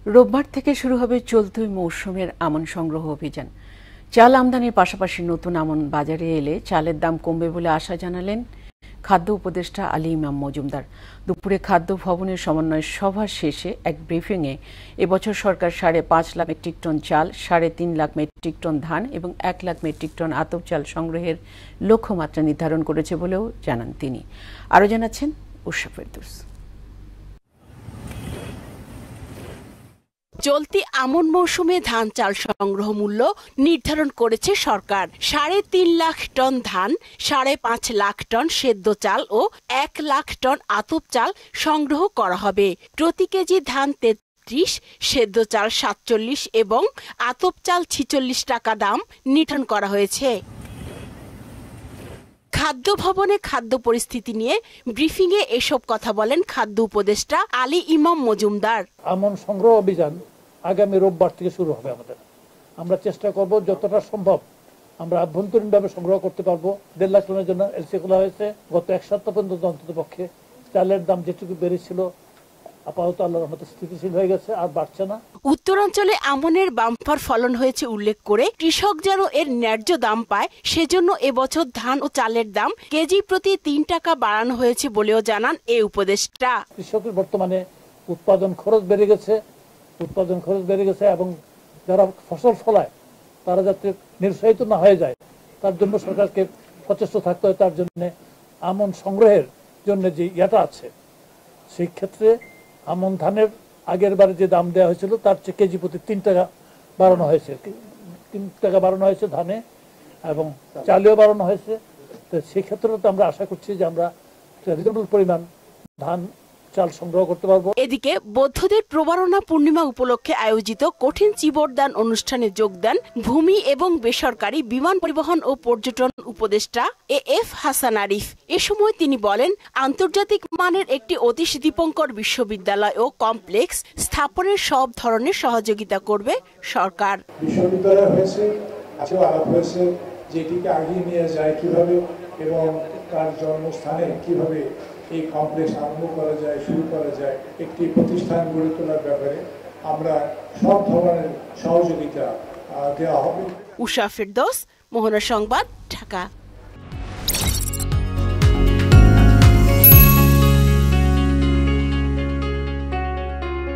রোববার থেকে শুরু হবে চলতি মৌসুমের আমন সংগ্রহ অভিযান। চাল আমদানির পাশাপাশি নতুন আমন বাজারে এলে চালের দাম কমবে বলে আশা জানালেন খাদ্য উপদেষ্টা আলী ইমাম মজুমদার। দুপুরে খাদ্য ভবনের সমন্বয় সভা শেষে এক ব্রিফিংয়ে এবছর সরকার 5.5 লাখ মেট্রিক টন চাল, 3.5 লাখ মেট্রিক টন ধান এবং 1 লাখ মেট্রিক টন আতপ চাল সংগ্রহের লক্ষ্যমাত্রা নির্ধারণ করেছে বলেও জানান তিনি। আরও জানাচ্ছেন উষা ফেরদৌস। চলতি আমন মৌসুমে ধান চাল সংগ্রহ মূল্য নির্ধারণ করেছে সরকার। 3.5 লাখ টন ধান, 5.5 লাখ টন সেদ্ধ চাল ও 1 লাখ টন আতপ চাল সংগ্রহ করা হবে। প্রতি কেজি ধান 33, সেদ্ধ চাল 47 এবং আতপ চাল 46 টাকা দাম নির্ধারণ করা হয়েছে। খাদ্য ভবনে খাদ্য পরিস্থিতি নিয়ে ব্রিফিংয়ে এসব কথা বলেন খাদ্য উপদেষ্টা আলী ইমাম মজুমদার। আমন সংগ্রহ অভিযান আগামী রোববার থেকে শুরু হবে। আমরা চেষ্টা করব যতটা সম্ভব আমরা আভ্যন্তরীণভাবে সংগ্রহ করতে পারবো। 1.5 লাখ টনের জন্য এলসি খোলা হয়েছে। গত এক সপ্তাহ পর্যন্ত অন্তত পক্ষে চালের দাম যেটুকু বেড়েছিল আপাতত আল্লাহর রহমতে স্থিতিশীল হয়ে গেছে, আর বাড়ছে না। উত্তরাঞ্চলে আমনের বাম্পার ফলন হয়েছে উল্লেখ করে কৃষক যেন এর ন্যায্য দাম পায়, সেজন্য এবছর ধান ও চালের দাম কেজি প্রতি 3 টাকা বাড়ানো হয়েছে বলেও জানান এই উপদেষ্টা। কৃষকের বর্তমানে উৎপাদন খরচ বেড়ে গেছে এবং যারা ফসল ফলায় তারা যাতে নিরুৎসাহিত না হয়ে যায় তার জন্য সরকারকে সচেষ্ট থাকতে হয়। তার জন্য আমন সংগ্রহের জন্য যে ইয়াটা আছে, সেই ক্ষেত্রে আমন ধানের আগের বারে যে দাম দেওয়া হয়েছিল তার চেয়ে কেজি প্রতি 3 টাকা বাড়ানো হয়েছে। 3 টাকা বাড়ানো হয়েছে ধানে, এবং চালেও বাড়ানো হয়েছে। তো সেই ক্ষেত্রে তো আমরা আশা করছি যে আমরা রিজনেবল পরিমাণ ধান চাল সংগ্রহ করতে পারবো। এদিকে বৌদ্ধদের প্রবারণা পূর্ণিমা উপলক্ষে আয়োজিত কঠিন চিবরদান অনুষ্ঠানে যোগ দেন ভূমি এবং বেসরকারি বিমান পরিবহন ও পর্যটন উপদেষ্টা এএফ হাসান আরিফ। এ সময় তিনি বলেন, আন্তর্জাতিক মানের একটি অতীশ দীপঙ্কর বিশ্ববিদ্যালয় ও কমপ্লেক্স স্থাপনের সব ধরনের সহযোগিতা করবে সরকার। বিশ্ববিদ্যালয় হয়েছে, আলাপ হয়েছে যে এটিকে আগিয়ে নিয়ে যায় কিভাবে এবং তার জন্মস্থানে কিভাবে এই কমপ্লেক্স আরম্ভ করা যায়, শুরু করা যায়, একটি প্রতিষ্ঠান গড়ে তোলার ব্যাপারে আমরা সব ধরনের সহযোগিতা দেওয়া হবে। উষা ফেরদৌস, মোহনা সংবাদ, ঢাকা।